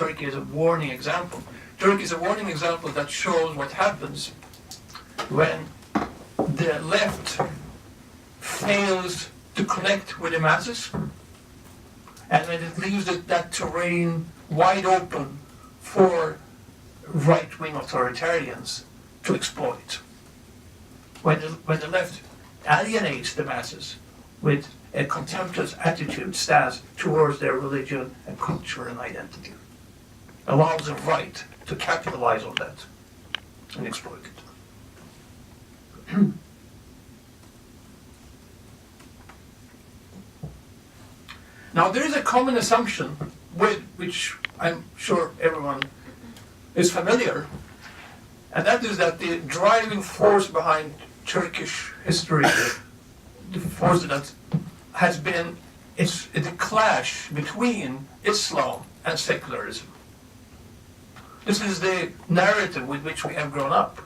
Turkey is a warning example. Turkey is a warning example that shows what happens when the left fails to connect with the masses, and when it leaves that terrain wide open for right-wing authoritarians to exploit. When the left alienates the masses with a contemptuous attitude, stance towards their religion and culture and identity, allows the right to capitalize on that and exploit it. Now, there is a common assumption with which I'm sure everyone is familiar, and that is that the driving force behind Turkish history, the force that has been, it's the clash between Islam and secularism. This is the narrative with which we have grown up.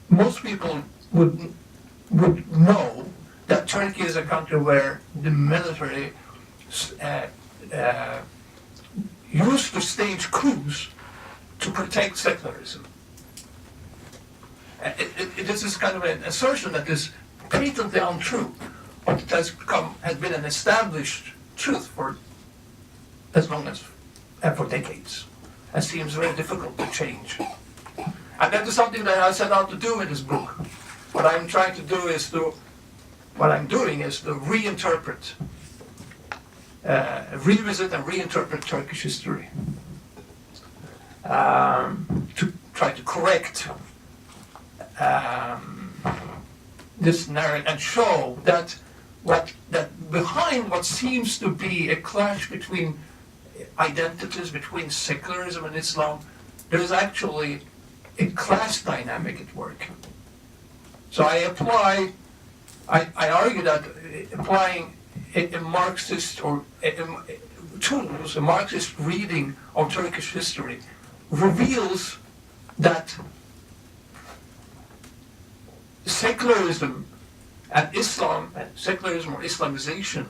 Most people would know that Turkey is a country where the military used to stage coups to protect secularism. This is kind of an assertion that is patently untrue, but it has been an established truth for as long as, and for decades, and seems very difficult to change. And that is something that I set out to do in this book. What I'm trying to do is what I'm doing is to reinterpret, revisit and reinterpret Turkish history, to try to correct this narrative and show that behind what seems to be a clash between identities, between secularism and Islam, there is actually a class dynamic at work. So I argue that applying a Marxist or tools, a Marxist reading of Turkish history reveals that secularism and Islam, and secularism or Islamization,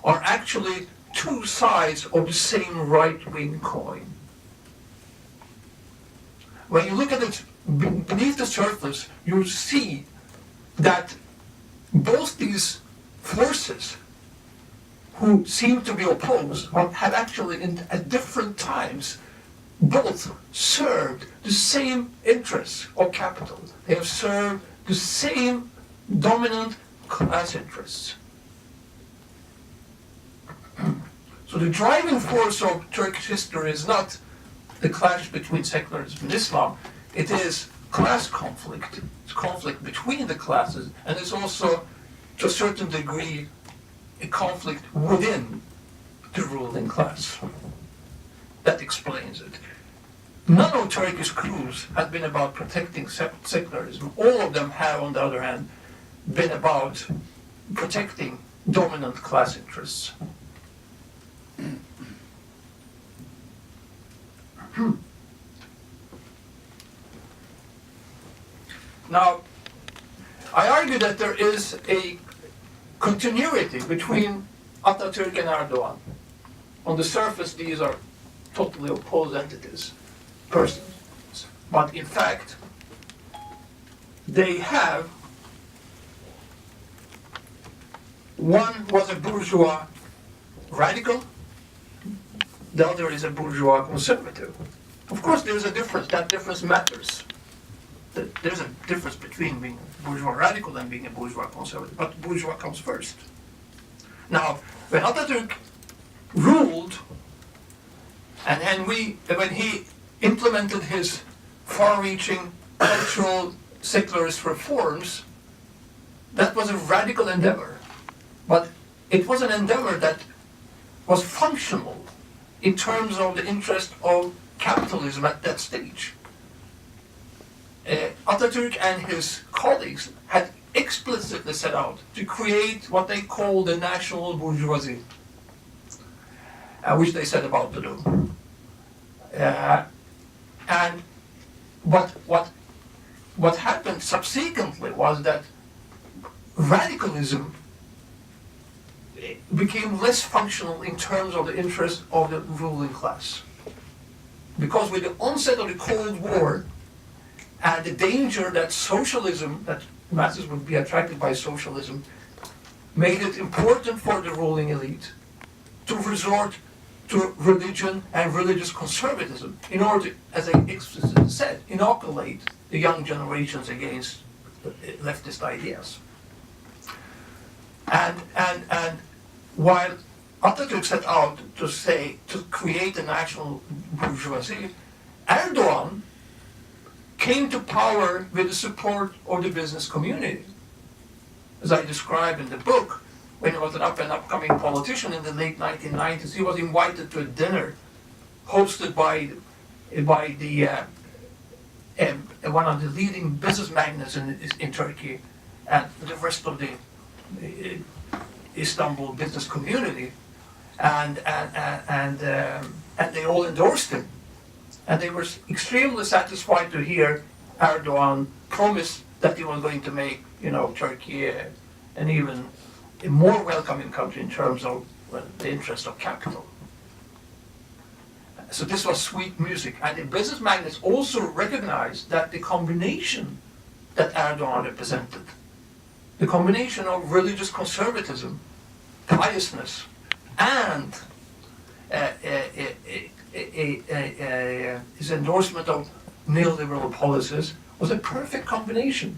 are actually two sides of the same right-wing coin. When you look at it beneath the surface, you see that both these forces, who seem to be opposed, have actually at different times both served the same interests of capital. They have served the same dominant class interests. So the driving force of Turkish history is not the clash between secularism and Islam. It is class conflict. It's conflict between the classes, and it's also, to a certain degree, a conflict within the ruling class. That explains it. None of Turkish coups have been about protecting secularism. All of them have, on the other hand, been about protecting dominant class interests. Now, I argue that there is a continuity between Ataturk and Erdogan. On the surface, these are totally opposed entities, persons. But in fact, they have, one was a bourgeois radical, the other is a bourgeois conservative. Of course, there's a difference. That difference matters. There's a difference between being a bourgeois radical and being a bourgeois conservative, but bourgeois comes first. Now, when Ataturk ruled, and when he implemented his far-reaching cultural secularist reforms, that was a radical endeavor. But it was an endeavor that was functional in terms of the interest of capitalism at that stage. Ataturk and his colleagues had explicitly set out to create what they called the national bourgeoisie, which they set about to do. And what happened subsequently was that radicalism became less functional in terms of the interest of the ruling class. Because with the onset of the Cold War and the danger that socialism, that masses would be attracted by socialism, made it important for the ruling elite to resort to religion and religious conservatism in order to, as I explicitly said, inoculate the young generations against leftist ideas. And while Ataturk set out to create a national bourgeoisie, Erdogan came to power with the support of the business community. As I describe in the book, when he was an upcoming politician in the late 1990s, he was invited to a dinner hosted by one of the leading business magnates in Turkey and the rest of the Istanbul business community, and they all endorsed him, and they were extremely satisfied to hear Erdogan promise that he was going to make, Turkey an even a more welcoming country in terms of the interest of capital. So this was sweet music, and the business magnates also recognized that the combination that Erdogan represented, the combination of religious conservatism, piousness, and his endorsement of neoliberal policies was a perfect combination